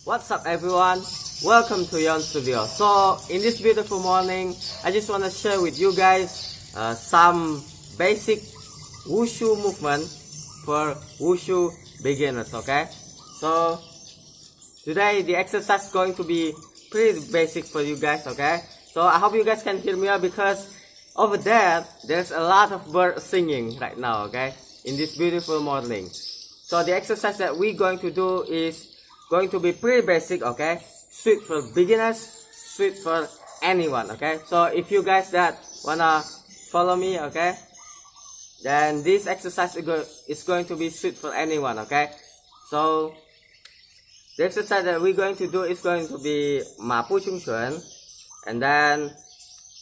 What's up everyone? Welcome to Yon Studio. So in this beautiful morning, I just want to share with you guys some basic Wushu movement for Wushu beginners, okay? So today the exercise is going to be pretty basic for you guys, okay? So I hope you guys can hear me out because over there's a lot of birds singing right now, okay? In this beautiful morning. So the exercise that we're going to do is going to be pretty basic, okay? Suit for beginners, suit for anyone, okay? So if you guys that wanna follow me, okay, then this exercise is going to be suit for anyone, okay? So the exercise that we're going to do is going to be Bu Chong Quan, and then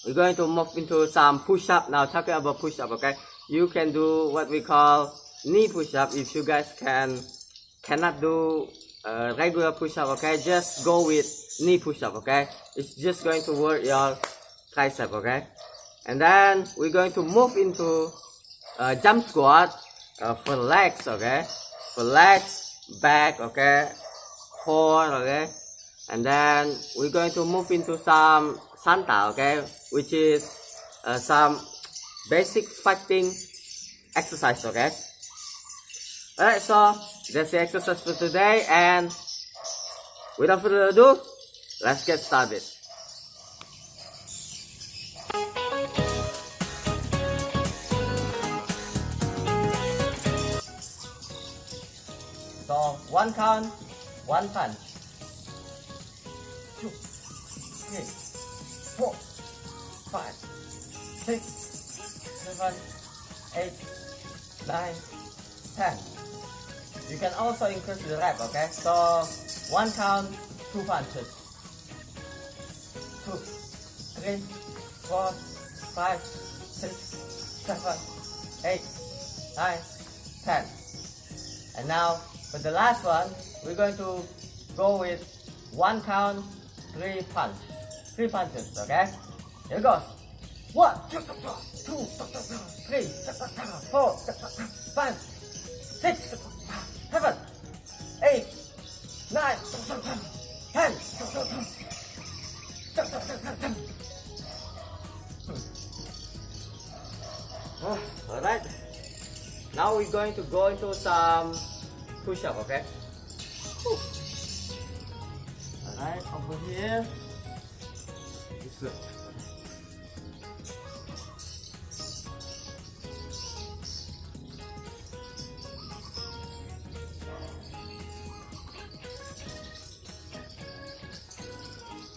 we're going to move into some push-up. Now talking about push-up, okay, you can do what we call knee push-up if you guys cannot do regular push-up, okay? Just go with knee push-up, okay? It's just going to work your tricep, okay? And then we're going to move into jump squat for legs, okay? For legs, back, okay? Core, okay? And then we're going to move into some santa, okay? Which is some basic fighting exercise, okay? Alright, so that's the exercise for today, and without further ado, let's get started. So, one count, one punch. 2, 3, 4, 5, 6, 7, 8, 9, 10. You can also increase the rep, okay? So, one count, 2 punches. 2, 3, 4, 5, 6, 7, 8, 9, 10. And now, for the last one, we're going to go with one count, 3 punches, okay? Here goes. 1, 2, 3, 4, 5, 6, 7, 8, 9, 10. Alright. Now we're going to go into some push-up, okay? Alright, over here. It's good.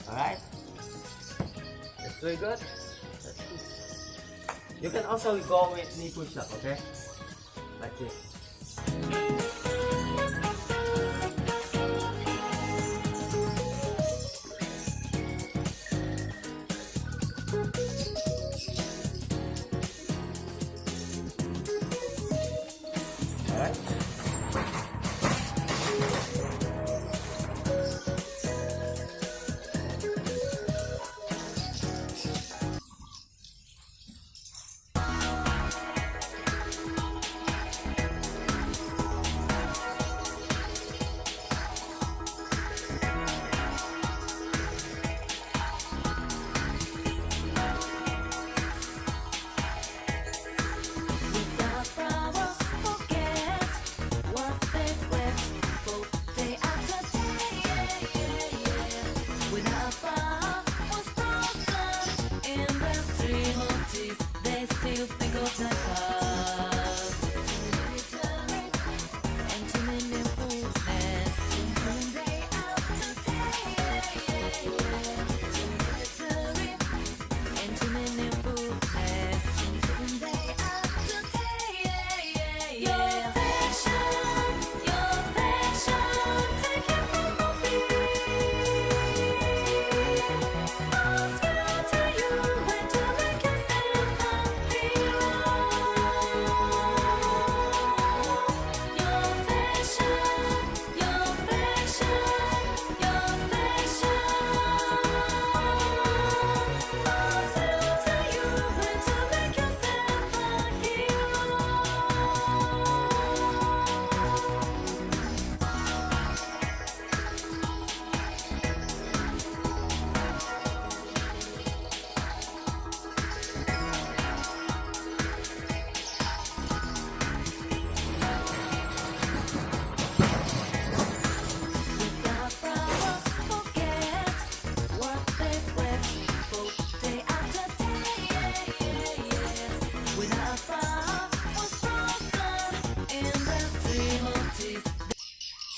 Alright, that's really good. You can also go with knee push-up, okay? Like this. Alright.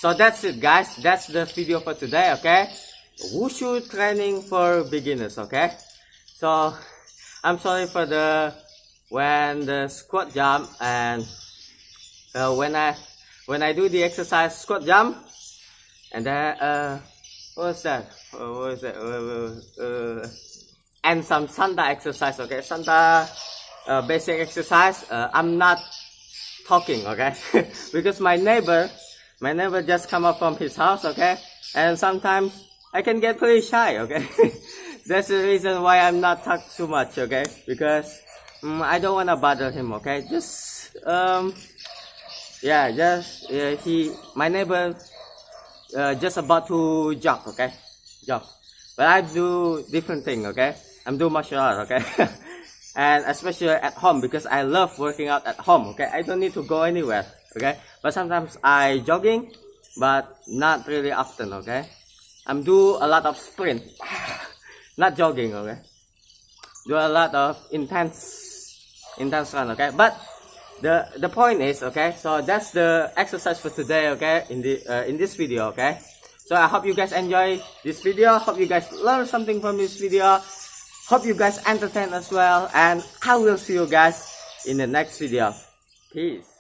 So that's it, guys. That's the video for today, okay? Wushu training for beginners, okay? So I'm sorry for when the squat jump and when I do the exercise squat jump and then what was that? And some Santa exercise, okay? Santa basic exercise. I'm not talking, okay? Because my neighbor just come up from his house, okay? And sometimes I can get pretty shy, okay? That's the reason why I'm not talk too much, okay? Because I don't wanna bother him, okay? Just my neighbor just about to jog, okay? Jog. But I do different thing, okay? I'm doing martial art, okay? And especially at home because I love working out at home, okay? I don't need to go anywhere, okay? But sometimes I jogging, but not really often, okay? I'm do a lot of sprint, not jogging, okay? Do a lot of intense run, okay? But the point is, okay? So that's the exercise for today, okay? In this video, okay? So I hope you guys enjoy this video. Hope you guys learn something from this video. Hope you guys entertain as well. And I will see you guys in the next video. Peace.